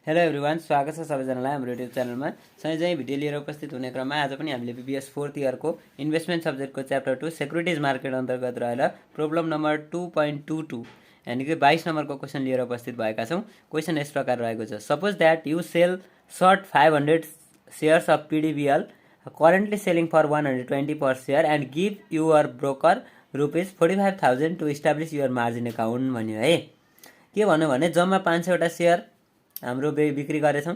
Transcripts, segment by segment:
Hello everyone, स्वागत छ सबैजनालाई हाम्रो युट्युब च्यानलमा। सधैँ भिडियो लिएर उपस्थित हुने क्रममा आज पनि हामीले BBS 4th इयरको इन्भेस्टमेन्ट सब्जेक्टको च्याप्टर 2 सेक्युरिटीज मार्केट अन्तर्गत रहेर प्रब्लम नम्बर 2.22 यानि कि 22 नम्बरको क्वेसन लिएर उपस्थित भएका छौँ। क्वेसन यस प्रकार रहेको छ। Suppose that you sell short 500 shares of PDBL currently selling for 120 per share and give your broker rupees 45,000 to establish your margin account भन्यो है। के भन्यो भने जम्मा 500 वटा सेयर हाम्रो बिक्री गरेछौँ।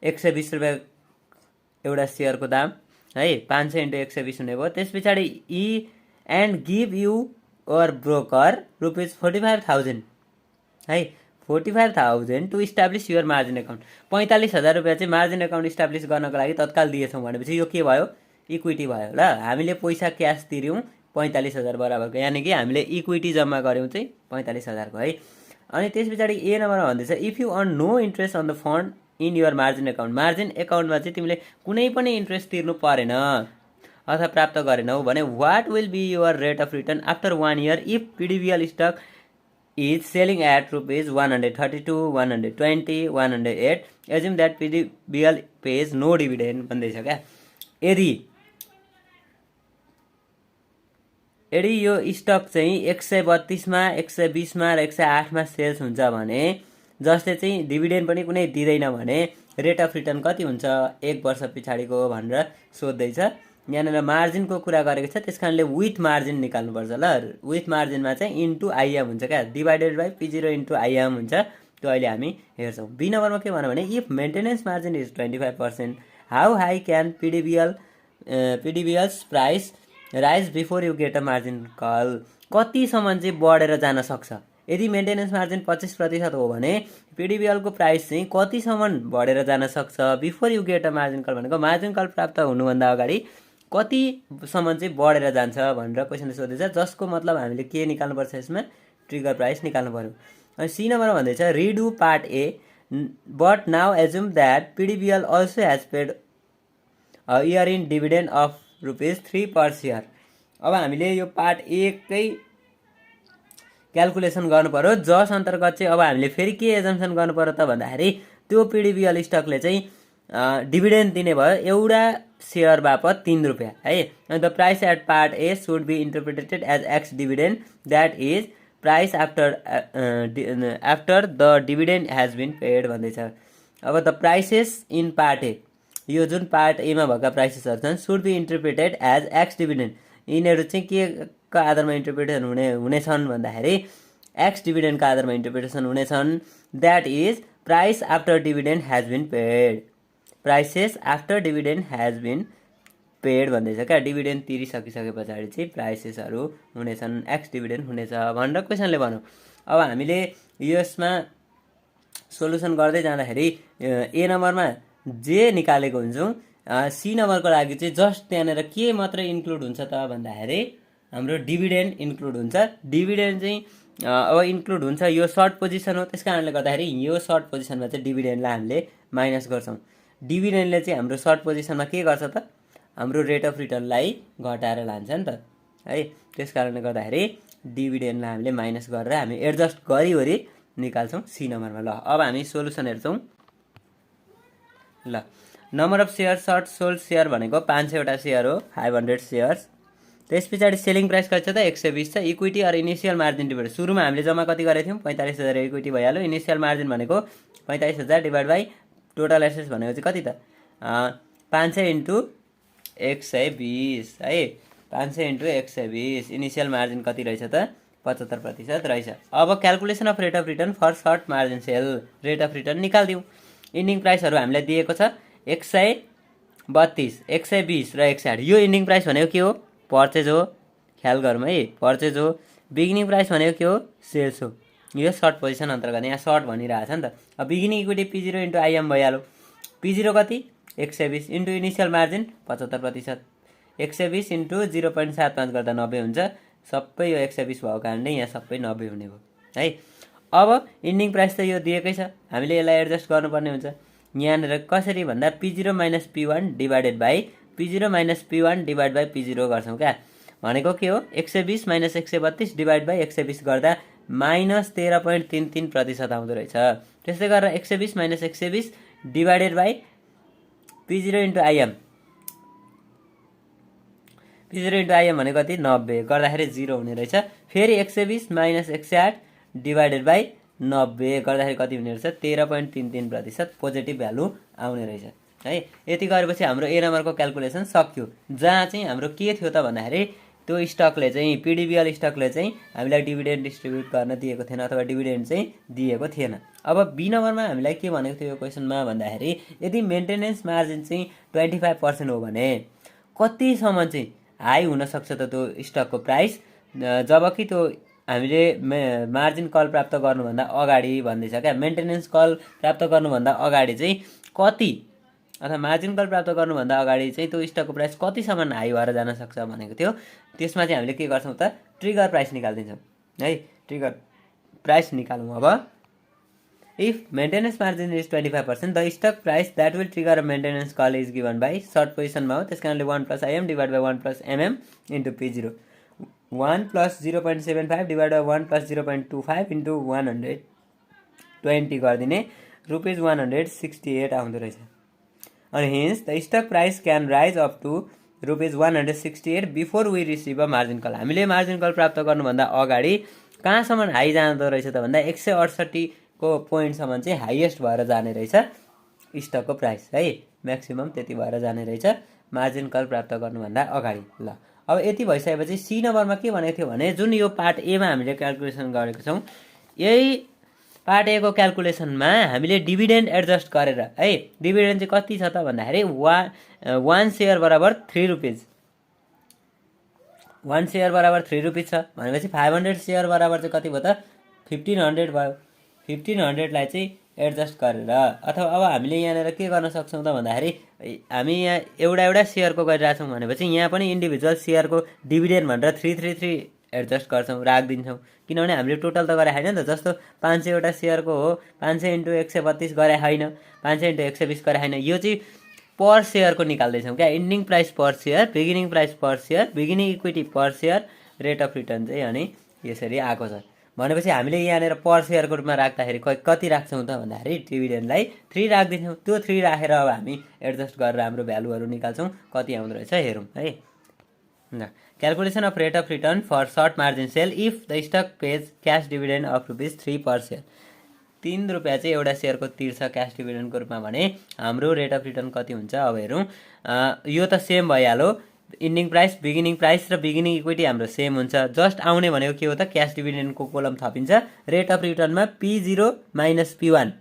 120 रुपियाँ एउटा सेयरको दाम है, 500 इन्टु 120 हुने भयो। त्यस पछाडि ई and give your broker rupees 45,000 है, 45,000 to establish your margin account. 45,000 रुपियाँ चाहिँ मार्जिन एकाउन्ट इस्टाब्लिस गर्नको लागि तत्काल दिएछौँ भनेपछि यो के भयो? इक्विटी भयो। ल, हामीले पैसा क्यास तिर्यौँ 45,000 बराबरको, यानि कि हामीले इक्विटी जम्मा गऱ्यौँ चाहिँ 45,000 को है। अनि त्यस पछाडि ए नम्बरमा भन्दैछ if you earn no interest on the fund in your margin account. Margin एकाउन्टमा चाहिँ तिमीले कुनै पनि इन्ट्रेस्ट तिर्नु परेन अथवा प्राप्त गरेनौ भने what will be your rate of return after 1 year if PDBL stock is selling at rupees 132, 120, 108 assume that PDBL pays no dividend भन्दैछ क्या। यदि यो स्टक चाहिँ 132 मा, 120 मा र 108 मा सेल्स हुन्छ भने, जसले चाहिँ डिभिडेन्ड पनि कुनै दिँदैन भने रेट अफ रिटर्न कति हुन्छ 1 वर्ष पछाडिको भनेर सोध्दैछ। यहाँनिर मार्जिनको कुरा गरेको छ, त्यस कारणले विथ मार्जिन निकाल्नुपर्छ। ल, विथ मार्जिनमा चाहिँ इन्टु आइएम हुन्छ क्या, divided by P0 into I'm हुन्छ। त्यो अहिले हामी हेर्छौँ। बी नम्बरमा के भन्यो भने if maintenance margin is 25%, how high can PDBL's price rise before you get a margin call. कतिसम्म चाहिँ बढेर जान सक्छ? यदि मेन्टेनेन्स मार्जिन 25% हो भने PDBL को प्राइस चाहिँ कतिसम्म बढेर जान सक्छ before you get a margin call भनेको मार्जिन कल प्राप्त हुनुभन्दा अगाडि कतिसम्म चाहिँ बढेर जान्छ भनेर क्वेसनले सोध्दैछ, जसको मतलब हामीले के निकाल्नुपर्छ यसमा? ट्रिगर प्राइस निकाल्नु पर्यो। अनि सी नम्बरमा भन्दैछ redo part A but now assume that PDBL also has paid year in dividend of rupees 3 per share. अब हामीले यो पार्ट ए कै क्यालकुलेसन गर्नु पर्यो, जस अन्तर्गत चाहिँ अब हामीले फेरि के एजम्सन गर्नु पर्यो त भन्दाखेरि त्यो PDBL स्टकले चाहिँ डिभिडेन्ड दिने भयो एउटा सेयर बापत 3 रुपियाँ है। अनि the price at part A should be interpreted as ex dividend that is price after the dividend has been paid भन्दैछ। अब the prices in part A, यो जुन पार्ट एमा भएका प्राइसेसहरू छन् should be interpreted as ex dividend. यिनीहरू चाहिँ के को आधारमा इन्टरप्रिटेसन हुनेछन् भन्दाखेरि एक्स डिभिडेन्डको आधारमा इन्टरप्रिटेसन हुनेछन्। That is price after dividend has been paid, prices after dividend has been paid भन्दैछ क्या। डिभिडेन्ड तिरिसकिसके पछाडि चाहिँ प्राइसेसहरू हुनेछन्, एक्स डिभिडेन्ड हुनेछ भनेर क्वेसनले भन्यो। अब हामीले यसमा सोल्युसन गर्दै जाँदाखेरि ए नम्बरमा जे निकालेको हुन्छौँ, सी नम्बरको लागि चाहिँ जस्ट त्यहाँनिर के मात्र इन्क्लुड हुन्छ त भन्दाखेरि हाम्रो डिभिडेन्ड इन्क्लुड हुन्छ। डिभिडेन्ड चाहिँ अब इन्क्लुड हुन्छ, यो सर्ट पोजिसन हो, त्यस कारणले गर्दाखेरि यो सर्ट पोजिसनमा चाहिँ डिभिडेन्डलाई हामीले माइनस गर्छौँ। डिभिडेन्डले चाहिँ हाम्रो सर्ट पोजिसनमा के गर्छ त? हाम्रो रेट अफ रिटर्नलाई घटाएर लान्छ नि त है। त्यस कारणले गर्दाखेरि डिभिडेन्डलाई हामीले माइनस गरेर हामी एडजस्ट गरिवरी निकाल्छौँ सी नम्बरमा। ल, अब हामी सोल्युसन हेर्छौँ। ल, number of share short sold share भनेको 500 वटा सेयर हो, 500 सेयर्स। त्यस पछाडि सेलिङ प्राइस कति छ त? 120 छ। Equity or initial margin divide, सुरुमा हामीले जम्मा कति गरेको थियौँ? 45,000 इक्विटी भइहाल्यो। इनिसियल मार्जिन भनेको 45,000 डिभाइड बाई टोटल एसेट्स भनेको चाहिँ कति त? 500 इन्टु 120 है, 500 इन्टु 120। इनिसियल मार्जिन कति रहेछ त? 75% रहेछ। अब calculation of rate of return for short margin sale, rate of return निकालिदिउँ। इन्डिङ प्राइसहरू हामीलाई दिएको छ 132, 120 र 160। यो इन्डिङ प्राइस भनेको के हो? पर्चेज हो, ख्याल गरौँ है, पर्चेज हो। बिगिनिङ प्राइस भनेको के हो? सेल्स हो। यो सर्ट पोजिसन अन्तर्गत यहाँ सर्ट भनिरहेको छ नि त। अब beginning equity P0 into I'm भइहाल्यो। P0 कति? 120 इन्टु इनिसियल मार्जिन 75%, 120 इन्टु 0.75 गर्दा 90 हुन्छ। सबै यो 120 भएको कारणले यहाँ सबै 90 हुने भयो है। अब इन्डिङ प्राइस त यो दिएकै छ, हामीले यसलाई एडजस्ट गर्नुपर्ने हुन्छ। यहाँनिर कसरी भन्दा P0 minus P1 divided by P0 minus P1 divide by P0 गर्छौँ क्या। भनेको के हो? 120 माइनस 132 डिभाइड बाई 120 गर्दा -13.33% आउँदो रहेछ। त्यस्तै गरेर 120 minus 120 divided by P0 into IM। P0 into IM भनेको कति 90 गर्दाखेरि 0 हुने रहेछ। फेरि 120 माइनस 108 डिभाइडेड बाई 90 गर्दाखेरि कति हुने रहेछ 13.33% पोजिटिभ भ्यालु आउने रहेछ है। यति गरेपछि हाम्रो ए नम्बरको क्याल्कुलेसन सक्यो, जहाँ चाहिँ हाम्रो के थियो त भन्दाखेरि त्यो स्टकले चाहिँ PDBL स्टकले चाहिँ हामीलाई डिभिडेन्ड डिस्ट्रिब्युट गर्न दिएको थिएन अथवा डिभिडेन्ड चाहिँ दिएको थिएन। अब बी नम्बरमा हामीलाई के भनेको थियो यो क्वेसनमा भन्दाखेरि यदि मेन्टेनेन्स मार्जिन चाहिँ 25% हो भने कतिसम्म चाहिँ हाई हुनसक्छ त त्यो स्टकको प्राइस, जबकि त्यो हामीले मार्जिन कल प्राप्त गर्नुभन्दा अगाडि भन्दैछ क्या। मेन्टेनेन्स कल प्राप्त गर्नुभन्दा अगाडि चाहिँ कति अथवा मार्जिन कल प्राप्त गर्नुभन्दा अगाडि चाहिँ त्यो स्टकको प्राइस कतिसम्म हाई भएर जान सक्छ भनेको थियो। त्यसमा चाहिँ हामीले के गर्छौँ त ट्रिगर प्राइस निकालिदिन्छौँ है। ट्रिगर प्राइस निकालौँ। अब if maintenance margin is 25% the stock price that will trigger a maintenance call is given by short पोजिसनमा हो, त्यस कारणले 1 + IM divide by 1 + MM into P0 1 + 0.75 divide by 1 + 0.25 into 120 गरिदिने ₹168 आउँदो रहेछ। अनि hence the stock price can rise up to ₹168 before we receive a margin call. हामीले margin call प्राप्त गर्नुभन्दा अगाडि कहाँसम्म हाई जाँदो रहेछ त भन्दा 168 को पोइन्टसम्म चाहिँ हाइएस्ट भएर जाने रहेछ स्टकको प्राइस है। म्याक्सिमम त्यति भएर जाने रहेछ मार्जिन कल प्राप्त गर्नुभन्दा अगाडि। ल अब यति भइसकेपछि सी नम्बरमा के भनेको थियो भने जुन यो पार्ट एमा हामीले क्याल्कुलेसन गरेको छौँ, यही पार्ट ए को क्याल्कुलेसनमा हामीले डिभिडेन्ड एडजस्ट गरेर है, डिभिडेन्ड चाहिँ कति छ त भन्दाखेरि 1 सेयर बराबर 3 रुपिज, 1 सेयर बराबर 3 रुपिज छ भनेपछि 500 सेयर बराबर चाहिँ कति भयो त 1500 भयो। 1500 लाई चाहिँ एडजस्ट गरेर अथवा अब हामीले यहाँनिर के गर्न सक्छौँ त भन्दाखेरि हामी यहाँ एउटा सेयरको गरिरहेछौँ भनेपछि यहाँ पनि इन्डिभिजुअल सेयरको डिभिडेन्ड भनेर 333 एडजस्ट गर्छौँ, राखिदिन्छौँ। किनभने हामीले टोटल त गरे होइन नि त, जस्तो 500 सेयरको हो 500 इन्टु 132 गरे होइन, 500 इन्टु 120 गरे होइन, यो चाहिँ पर सेयरको निकाल्दैछौँ क्या। Ending price per share, beginning price per share, beginning equity per share, rate of return चाहिँ अनि यसरी आएको छ भनेपछि हामीले यहाँनिर पर सेयरको रूपमा राख्दाखेरि कति राख्छौँ त भन्दाखेरि डिभिडेन्डलाई 3 राखिदिन्छौँ। त्यो 3 राखेर अब हामी एडजस्ट गरेर हाम्रो भ्यालुहरू निकाल्छौँ, कति आउँदो रहेछ हेरौँ है। ल calculation of rate of return for short margin sale if the stock pays cash dividend of ₹3 per share. 3 रुपियाँ चाहिँ एउटा सेयरको तिर्छ क्यास डिभिडेन्डको रूपमा भने हाम्रो रेट अफ रिटर्न कति हुन्छ अब हेरौँ। यो त सेम भइहाल्यो, इन्डिङ प्राइस, बिगिनिङ प्राइस र बिगिनिङ इक्विटी हाम्रो सेम हुन्छ। जस्ट आउने भनेको के हो त क्यास डिभिडेन्डको कोलम थपिन्छ, रेट अफ रिटर्नमा P0 माइनस P1,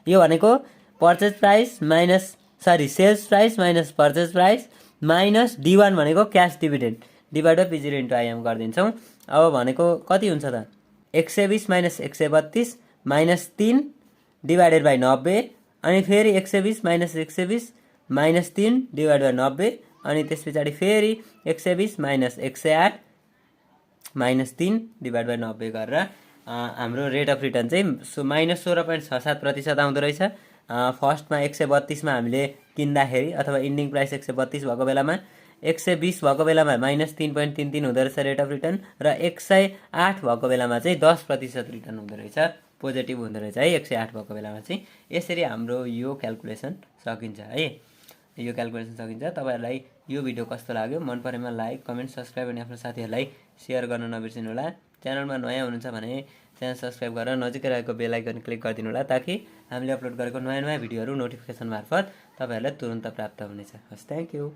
यो भनेको purchase price minus sales price minus purchase price minus D1 भनेको cash dividend divide by P0 into IM गरिदिन्छौँ। अब भनेको कति हुन्छ त 120 माइनस 132 माइनस 3 डिभाइडेड बाई 90 अनि फेरि 120 माइनस 120 माइनस 3 डिभाइड बाई 90 अनि त्यस पछाडि फेरि 120 माइनस 108 माइनस 3 डिभाइड बाई 90 गरेर हाम्रो रेट अफ रिटर्न चाहिँ माइनस 16.67% आउँदो रहेछ। फर्स्टमा 132मा हामीले किन्दाखेरि अथवा इन्डिङ प्राइस 132 भएको बेलामा, 120 भएको बेलामा माइनस 3.33 हुँदो रहेछ रेट अफ रिटर्न र 108 भएको बेलामा चाहिँ 10% रिटर्न हुँदो रहेछ, पोजिटिभ हुँदो रहेछ है 108 भएको बेलामा चाहिँ। यसरी हाम्रो यो क्याल्कुलेसन सकिन्छ है, यो क्याल्कुलेसन सकिन्छ। तपाईँहरूलाई यो भिडियो कस्तो लाग्यो मन परेमा लाइक, कमेन्ट, सब्सक्राइब अनि आफ्नो साथीहरूलाई सेयर गर्न नबिर्सिनु होला। च्यानलमा नयाँ हुनुहुन्छ भने च्यानल सब्सक्राइब गरेर नजिकै रहेको बेल आइकन क्लिक गरिदिनु होला, ताकि हामीले अपलोड गरेको नयाँ भिडियोहरू नोटिफिकेसन मार्फत तपाईँहरूलाई तुरुन्त प्राप्त हुनेछ। हस्, थ्याङ्क यू।